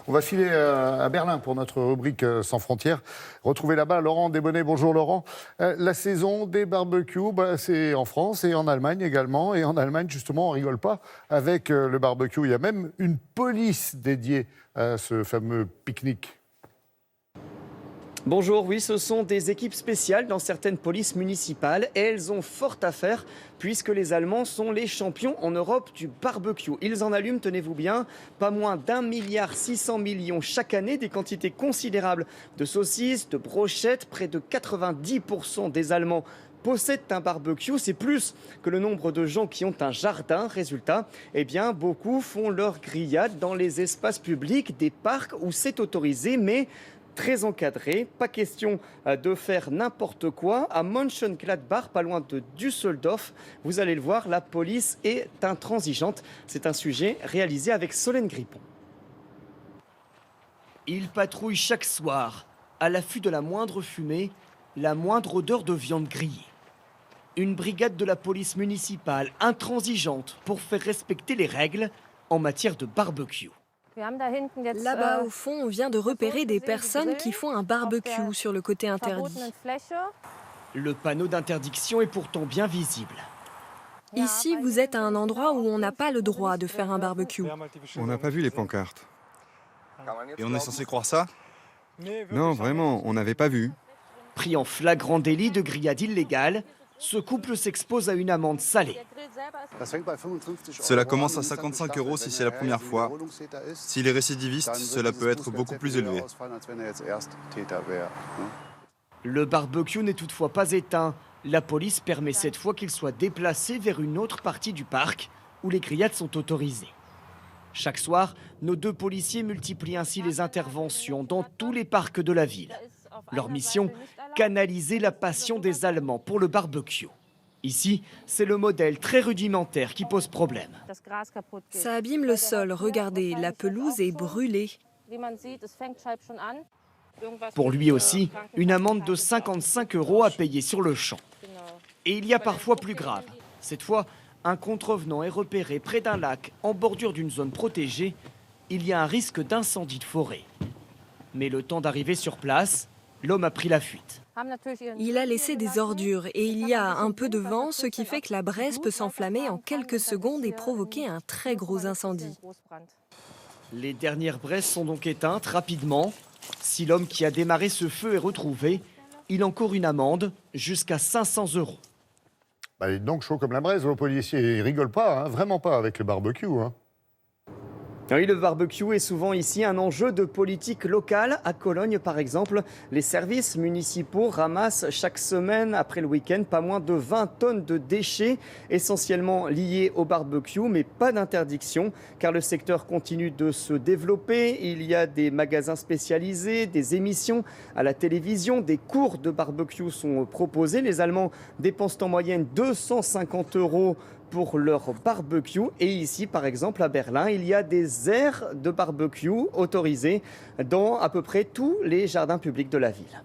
On va filer à Berlin pour notre rubrique Sans frontières. Retrouvez là-bas Laurent Desbonnets. Bonjour Laurent. La saison des barbecues, c'est en France et en Allemagne également. Et en Allemagne, justement, on rigole pas avec le barbecue. Il y a même une police dédiée à ce fameux pique-nique. Bonjour, oui, ce sont des équipes spéciales dans certaines polices municipales et elles ont fort à faire puisque les Allemands sont les champions en Europe du barbecue. Ils en allument, tenez-vous bien, pas moins d'1,6 milliard chaque année, des quantités considérables de saucisses, de brochettes. Près de 90% des Allemands possèdent un barbecue, c'est plus que le nombre de gens qui ont un jardin. Résultat, beaucoup font leur grillade dans les espaces publics, des parcs où c'est autorisé, mais très encadré, pas question de faire n'importe quoi. À Mönchengladbach, pas loin de Düsseldorf, vous allez le voir, la police est intransigeante. C'est un sujet réalisé avec Solène Grippon. Ils patrouillent chaque soir, à l'affût de la moindre fumée, la moindre odeur de viande grillée. Une brigade de la police municipale intransigeante pour faire respecter les règles en matière de barbecue. Là-bas, au fond, on vient de repérer des personnes qui font un barbecue sur le côté interdit. Le panneau d'interdiction est pourtant bien visible. Ici, vous êtes à un endroit où on n'a pas le droit de faire un barbecue. On n'a pas vu les pancartes. Et on est censé croire ça? Non, vraiment, on n'avait pas vu. Pris en flagrant délit de grillade illégale, ce couple s'expose à une amende salée. Cela commence à 55 € si c'est la première fois. S'il est récidiviste, cela peut être beaucoup plus élevé. Le barbecue n'est toutefois pas éteint. La police permet cette fois qu'il soit déplacé vers une autre partie du parc où les grillades sont autorisées. Chaque soir, nos deux policiers multiplient ainsi les interventions dans tous les parcs de la ville. Leur mission, canaliser la passion des Allemands pour le barbecue. Ici, c'est le modèle très rudimentaire qui pose problème. Ça abîme le sol, regardez, la pelouse est brûlée. Pour lui aussi, une amende de 55 € à payer sur le champ. Et il y a parfois plus grave. Cette fois, un contrevenant est repéré près d'un lac en bordure d'une zone protégée. Il y a un risque d'incendie de forêt. Mais le temps d'arriver sur place, l'homme a pris la fuite. Il a laissé des ordures et il y a un peu de vent, ce qui fait que la braise peut s'enflammer en quelques secondes et provoquer un très gros incendie. Les dernières braises sont donc éteintes rapidement. Si l'homme qui a démarré ce feu est retrouvé, il encourt une amende jusqu'à 500 €. Dites donc, chaud comme la braise, vos policiers, ils rigolent pas, vraiment pas avec le barbecue. Oui, le barbecue est souvent ici un enjeu de politique locale. À Cologne, par exemple, les services municipaux ramassent chaque semaine, après le week-end, pas moins de 20 tonnes de déchets, essentiellement liés au barbecue, mais pas d'interdiction, car le secteur continue de se développer. Il y a des magasins spécialisés, des émissions à la télévision, des cours de barbecue sont proposés. Les Allemands dépensent en moyenne 250 € pour leur barbecue. Et ici, par exemple, à Berlin, il y a des aires de barbecue autorisées dans à peu près tous les jardins publics de la ville.